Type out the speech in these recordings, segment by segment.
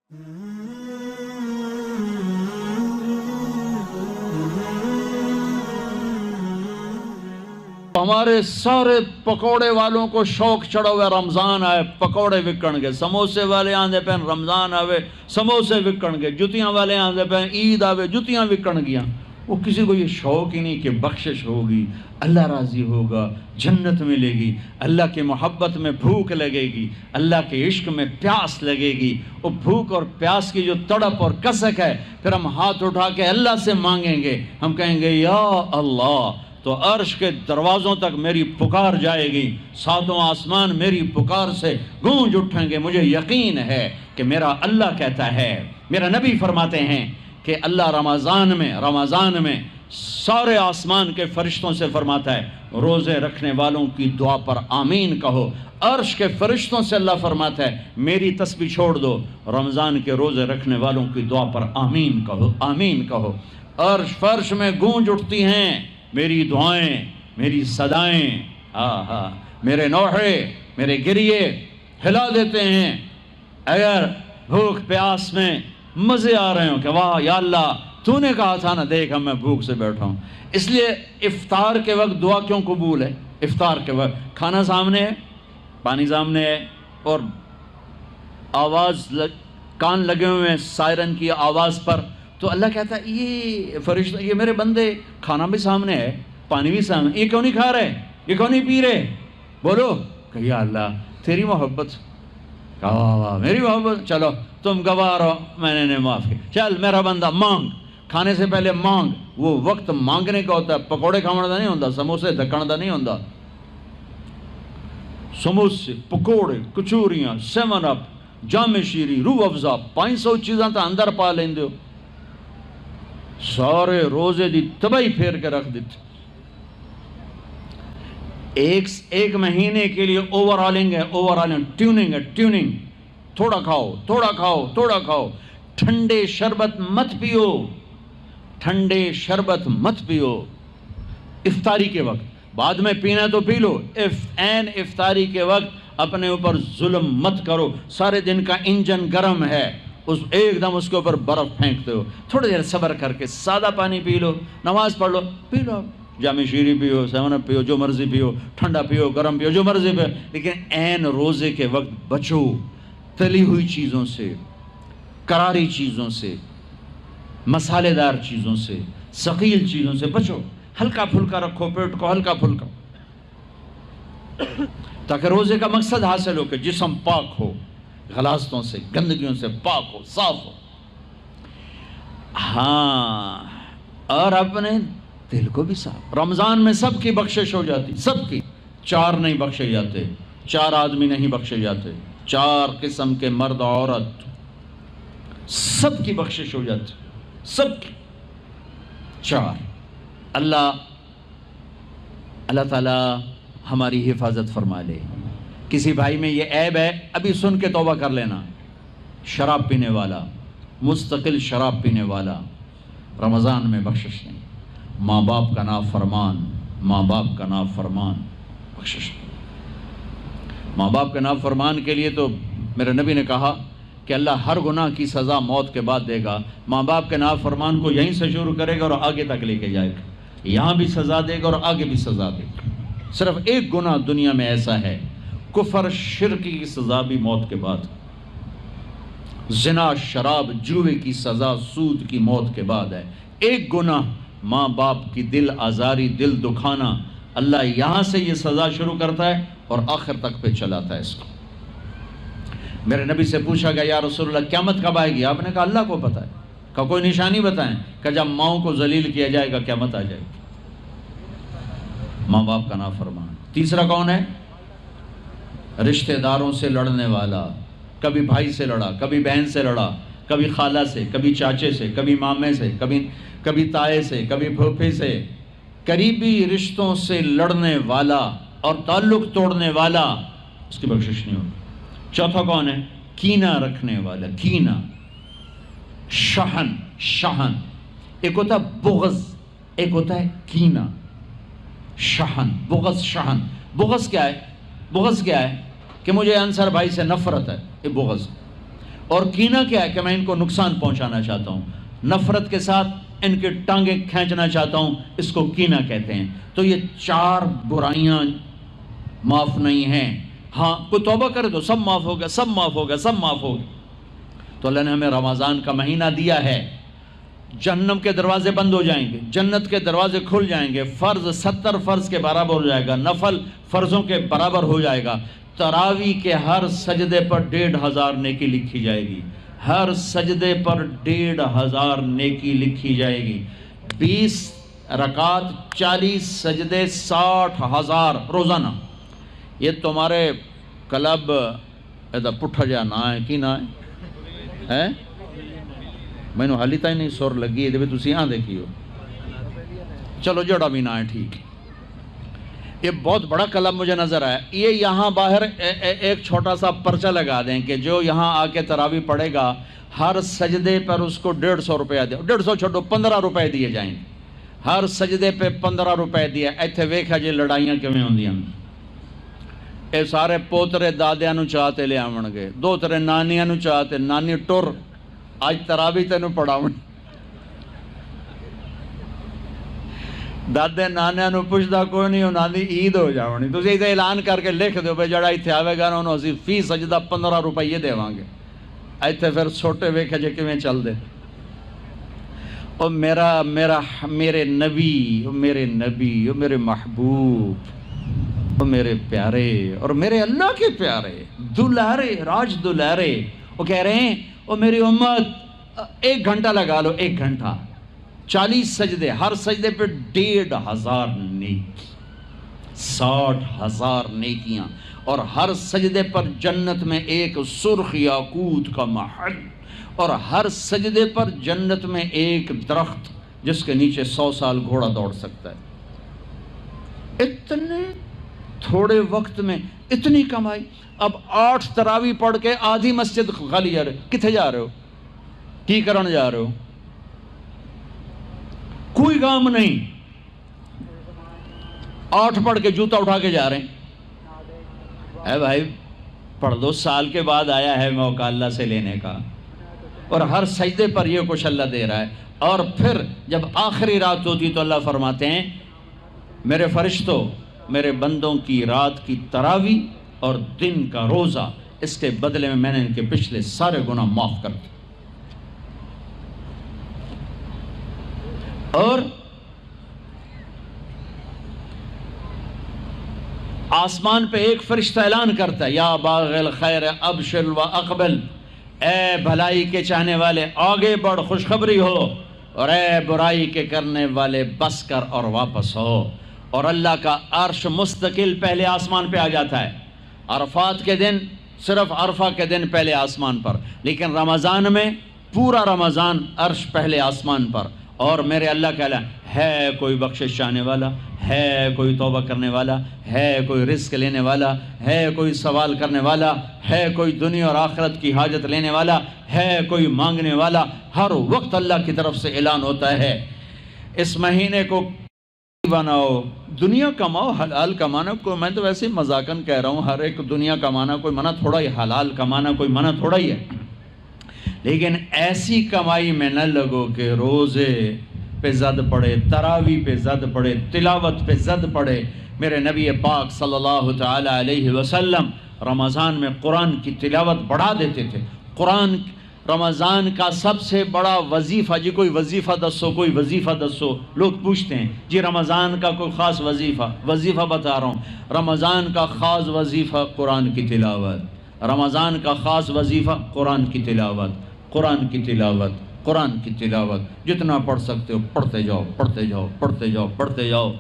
ہمارے سارے پکوڑے والوں کو شوق چڑھا ہوا رمضان آئے پکوڑے وکن گے، سموسے والے آندے پہن رمضان آوے سموسے وکن گے، جتیاں والے آندے پہن عید آوے جتیاں وکن گیاں۔ وہ کسی کو یہ شوق ہی نہیں کہ بخشش ہوگی، اللہ راضی ہوگا، جنت ملے گی، اللہ کی محبت میں بھوک لگے گی، اللہ کے عشق میں پیاس لگے گی۔ وہ بھوک اور پیاس کی جو تڑپ اور کسک ہے، پھر ہم ہاتھ اٹھا کے اللہ سے مانگیں گے، ہم کہیں گے یا اللہ، تو عرش کے دروازوں تک میری پکار جائے گی، ساتوں آسمان میری پکار سے گونج اٹھیں گے۔ مجھے یقین ہے کہ میرا اللہ کہتا ہے، میرا نبی فرماتے ہیں کہ اللہ رمضان میں سارے آسمان کے فرشتوں سے فرماتا ہے روزے رکھنے والوں کی دعا پر آمین کہو۔ عرش کے فرشتوں سے اللہ فرماتا ہے میری تسبیح چھوڑ دو، رمضان کے روزے رکھنے والوں کی دعا پر آمین کہو، آمین کہو۔ عرش فرش میں گونج اٹھتی ہیں میری دعائیں، میری صدائیں، میرے نوحے، میرے گریے ہلا دیتے ہیں۔ اگر بھوک پیاس میں مزے آ رہے ہوں کہ واہ یا اللہ تو نے کہا تھا نا، دیکھ ہم میں بھوک سے بیٹھا ہوں۔ اس لیے افطار کے وقت دعا کیوں قبول ہے؟ افطار کے وقت کھانا سامنے ہے، پانی سامنے ہے، اور آواز کان لگے ہوئے ہیں سائرن کی آواز پر، تو اللہ کہتا ہے یہ فرشتہ، یہ میرے بندے، کھانا بھی سامنے ہے، پانی بھی سامنے، یہ کیوں نہیں کھا رہے، یہ کیوں نہیں پی رہے؟ بولو کہ یا اللہ تیری محبت، میری محبت، چلو تم گواہ رہو، میں نے معاف کی، چل میرا بندہ مانگ، کھانے سے پہلے مانگ۔ وہ وقت مانگنے کا ہوتا ہے، پکوڑے کھانے کا نہیں ہوتا، سموسے دکھنے کا نہیں ہوتا۔ سموسے، پکوڑے، کچوریاں، سیون اپ، جام شیری، روح افزا، 500 چیزاں تو اندر پا لیندے ہو، سارے روزے دی تباہی پھیر کے رکھ دیتے۔ ایک مہینے کے لیے اوور آلنگ ہے، ٹیوننگ ہے، ٹیوننگ، تھوڑا کھاؤ، تھوڑا کھاؤ، تھوڑا کھاؤ، ٹھنڈے شربت مت پیو، ٹھنڈے شربت مت پیو افطاری کے وقت، بعد میں پینا تو پی لو، این افطاری کے وقت اپنے اوپر ظلم مت کرو۔ سارے دن کا انجن گرم ہے، ایک دم اس کے اوپر برف پھینکتے ہو، تھوڑی دیر صبر کر کے سادہ پانی پی لو، نماز پڑھ لو، پی لو، جام شیری پیو، سیون اپ پیو، جو مرضی پیو، ٹھنڈا پیو، گرم پیو، جو مرضی پیو، لیکن این روزے کے وقت بچو تلی ہوئی چیزوں سے، کراری چیزوں سے، مسالے دار چیزوں سے، ثقیل چیزوں سے بچو، ہلکا پھلکا رکھو پیٹ کو، ہلکا پھلکا، تاکہ روزے کا مقصد حاصل ہو کہ جسم پاک ہو، غلاظتوں سے، گندگیوں سے پاک ہو، صاف ہو۔ ہاں، اور اپنے دل کو بھی صاف۔ رمضان میں سب کی بخشش ہو جاتی، سب کی، 4 نہیں بخشے جاتے، 4 آدمی نہیں بخشے جاتے، 4 قسم کے مرد عورت، سب کی بخشش ہو جاتی، سب کی، 4۔ اللہ تعالی ہماری حفاظت فرما لے۔ کسی بھائی میں یہ عیب ہے، ابھی سن کے توبہ کر لینا، شراب پینے والا، مستقل شراب پینے والا، رمضان میں بخشش نہیں، ماں باپ کا نافرمان، ماں باپ کا نافرمان، بخشش نہیں۔ ماں باپ کا نافرمان کے لیے تو میرے نبی نے کہا کہ اللہ ہر گناہ کی سزا موت کے بعد دے گا، ماں باپ کے نافرمان کو یہیں سے شروع کرے گا اور آگے تک لے کے جائے گا، یہاں بھی سزا دے گا اور آگے بھی سزا دے گا۔ صرف ایک گناہ دنیا میں ایسا ہے، کفر شرک کی سزا بھی موت کے بعد، زنا، شراب، جوے کی سزا سود کی موت کے بعد ہے۔ ایک گناہ ماں باپ کی دل آزاری، دل دکھانا، اللہ یہاں سے یہ سزا شروع کرتا ہے اور آخر تک پہ چلاتا ہے اس کو۔ میرے نبی سے پوچھا گیا یا رسول اللہ قیامت کب آئے گی؟ آپ نے کہا اللہ کو پتہ ہے۔ کہا کوئی نشانی بتائیں؟ کہ جب ماؤں کو ذلیل کیا جائے گا قیامت آ جائے گی۔ ماں باپ کا نافرمان۔ تیسرا کون ہے؟ رشتہ داروں سے لڑنے والا، کبھی بھائی سے لڑا، کبھی بہن سے لڑا، کبھی خالہ سے، کبھی چاچے سے، کبھی مامے سے، کبھی تائے سے، کبھی پھوپھی سے، قریبی رشتوں سے لڑنے والا اور تعلق توڑنے والا، اس کی بخشش نہیں ہوگی۔ چوتھا کون ہے؟ کینہ رکھنے والا، کینہ، شحن، ایک ہوتا ہے بغض، ایک ہوتا ہے کینہ، شحن، بغض، شحن۔ بغض کیا ہے؟ بغض کیا ہے؟ کہ مجھے انصر بھائی سے نفرت ہے، یہ بغض۔ اور کینہ کیا ہے کہ میں ان کو نقصان پہنچانا چاہتا ہوں، نفرت کے ساتھ ان کے ٹانگیں کھینچنا چاہتا ہوں، اس کو کینہ کہتے ہیں۔ تو یہ 4 برائیاں معاف نہیں ہیں۔ ہاں کوئی توبہ کرے تو سب معاف ہوگا، سب معاف ہوگا، سب معاف ہوگا۔ تو اللہ نے ہمیں رمضان کا مہینہ دیا ہے، جہنم کے دروازے بند ہو جائیں گے، جنت کے دروازے کھل جائیں گے، فرض 70 فرض کے برابر ہو جائے گا، نفل فرضوں کے برابر ہو جائے گا، تراویح کے ہر سجدے پر 1500 نیکی لکھی جائے گی، ہر سجدے پر 1500 نیکی لکھی جائے گی، 20 رکعت 40 سجدے 60,000 روزانہ۔ یہ تمہارے کلب ایدہ پٹھا جا نہ ہے کی نہ ہے؟ میں نے حالی تائی نہیں سور لگی ہے، دے بھی تسی یہاں دیکھی ہو، چلو جڑا بھی نہ ہے، ٹھیک۔ یہ بہت بڑا کلب مجھے نظر آیا۔ یہ یہاں باہر ایک چھوٹا سا پرچہ لگا دیں کہ جو یہاں آ کے تراویح پڑھے گا ہر سجدے پر اس کو 150 روپیہ دے، 150 چھوڑو 15 روپے دیے جائیں گے، ہر سجدے پہ 15 روپے دیا۔ ایتھے ویکھا جی لڑائیاں کیویں ہوندیاں، اے سارے پوترے دادیاں نو چاہتے لے آون گے، دو ترے نانیاں نو چاہتے، نانی ٹر آج تراویح تینوں پڑھاون، دادے نانیاں نو پوچھدا کوئی نہیں، انہاں دی عید ہو جاونی، تسی ایتھے اعلان کر کے لکھ دیو بھئی جڑا ایتھے آوے گا نا انہوں اسی فی سجدہ 15 روپے دیواں گے۔ ایتھے پھر چھوٹے ویکھے جے کیویں چل دے۔ او میرے نبی، او میرے محبوب، او میرے پیارے اور میرے اللہ کے پیارے دلارے، راج دلارے، وہ کہہ رہے ہیں او میری امت 1 گھنٹہ لگا لو، 1 گھنٹہ 40 سجدے، ہر سجدے پہ 1500 نیکی، 60,000 نیکیاں، اور ہر سجدے پر جنت میں ایک سرخ یاقوت کا محل، اور ہر سجدے پر جنت میں ایک درخت جس کے نیچے 100 سال گھوڑا دوڑ سکتا ہے۔ اتنے تھوڑے وقت میں اتنی کمائی۔ اب 8 تراویح پڑھ کے آدھی مسجد خالی جا رہے، کتھے جا رہے ہو؟ کی کرن جا رہے ہو؟ کوئی کام نہیں، 8 پڑھ کے جوتا اٹھا کے جا رہے ہیں۔ اے بھائی پڑھ دو، سال کے بعد آیا ہے موقع اللہ سے لینے کا، اور ہر سجدے پر یہ کچھ اللہ دے رہا ہے۔ اور پھر جب آخری رات ہوتی تو اللہ فرماتے ہیں میرے فرشتوں، میرے بندوں کی رات کی تراویح اور دن کا روزہ، اس کے بدلے میں نے ان کے پچھلے سارے گناہ معاف کر دیے۔ اور آسمان پہ ایک فرشتہ اعلان کرتا ہے یا باغ الخیر ابشر و اقبل، اے بھلائی کے چاہنے والے آگے بڑھ خوشخبری ہو، اور اے برائی کے کرنے والے بس کر اور واپس ہو۔ اور اللہ کا عرش مستقل پہلے آسمان پہ آ جاتا ہے، عرفات کے دن صرف عرفہ کے دن پہلے آسمان پر، لیکن رمضان میں پورا رمضان عرش پہلے آسمان پر۔ اور میرے اللہ کا اعلان ہے، کوئی بخشش چاہنے والا ہے، کوئی توبہ کرنے والا ہے، کوئی رزق لینے والا ہے، کوئی سوال کرنے والا ہے، کوئی دنیا اور آخرت کی حاجت لینے والا ہے، کوئی مانگنے والا، ہر وقت اللہ کی طرف سے اعلان ہوتا ہے۔ اس مہینے کو بناؤ، دنیا کماؤ، حلال کمانا کوئی، میں تو ویسے مذاقاً کہہ رہا ہوں، ہر ایک دنیا کمانا کوئی منع تھوڑا ہی، حلال کمانا کوئی منع تھوڑا ہی ہے، لیکن ایسی کمائی میں نہ لگو کہ روزے پہ زد پڑے، تراویح پہ زد پڑے، تلاوت پہ زد پڑے۔ میرے نبی پاک صلی اللہ تعالی علیہ وسلم رمضان میں قرآن کی تلاوت بڑھا دیتے تھے۔ قرآن رمضان کا سب سے بڑا وظیفہ، جی کوئی وظیفہ دسو، کوئی وظیفہ دسو، لوگ پوچھتے ہیں جی رمضان کا کوئی خاص وظیفہ بتا رہا ہوں۔ رمضان کا خاص وظیفہ قرآن کی تلاوت، رمضان کا خاص وظیفہ قرآن کی تلاوت، قرآن کی تلاوت، قرآن کی تلاوت، جتنا پڑھ سکتے ہو پڑھتے جاؤ، پڑھتے جاؤ، پڑھتے جاؤ، پڑھتے جاؤ۔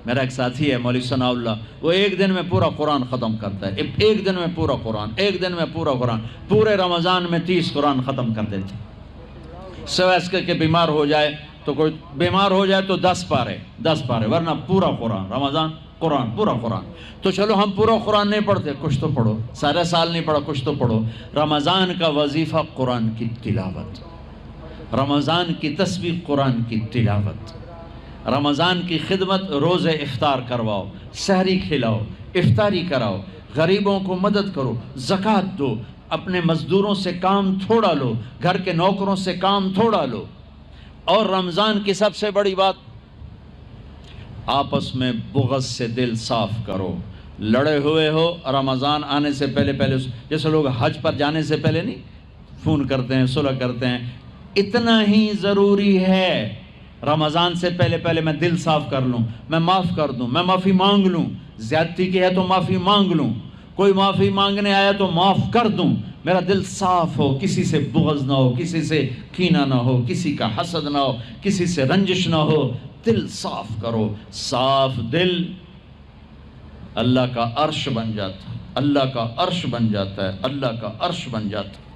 میرا ایک ساتھی ہے مولوی ثناء اللہ، وہ ایک دن میں پورا قرآن ختم کرتا ہے، ایک دن میں پورا قرآن، ایک دن میں پورا قرآن، پورے رمضان میں 30 قرآن ختم کر دیتے۔ سوائے اس کے بیمار ہو جائے تو کوئی بیمار ہو جائے تو 10 پارے، ورنہ پورا قرآن، رمضان قرآن، پورا قرآن۔ تو چلو ہم پورا قرآن نہیں پڑھتے، کچھ تو پڑھو، سارے سال نہیں پڑھا، کچھ تو پڑھو۔ رمضان کا وظیفہ قرآن کی تلاوت، رمضان کی تسبیح قرآن کی تلاوت، رمضان کی خدمت، روزے افطار کرواؤ، سحری کھلاؤ، افطاری کراؤ، غریبوں کو مدد کرو، زکوٰۃ دو، اپنے مزدوروں سے کام تھوڑا لو، گھر کے نوکروں سے کام تھوڑا لو۔ اور رمضان کی سب سے بڑی بات، آپس میں بغض سے دل صاف کرو۔ لڑے ہوئے ہو، رمضان آنے سے پہلے جیسے لوگ حج پر جانے سے پہلے نہیں فون کرتے ہیں، صلح کرتے ہیں، اتنا ہی ضروری ہے رمضان سے پہلے میں دل صاف کر لوں، میں معاف کر دوں، میں معافی مانگ لوں، زیادتی کی ہے تو معافی مانگ لوں، کوئی معافی مانگنے آیا تو معاف کر دوں، میرا دل صاف ہو، کسی سے بغض نہ ہو، کسی سے کینہ نہ ہو، کسی کا حسد نہ ہو، کسی سے رنجش نہ ہو، دل صاف کرو۔ صاف دل اللہ کا عرش بن جاتا ہے، اللہ کا عرش بن جاتا ہے، اللہ کا عرش بن جاتا ہے۔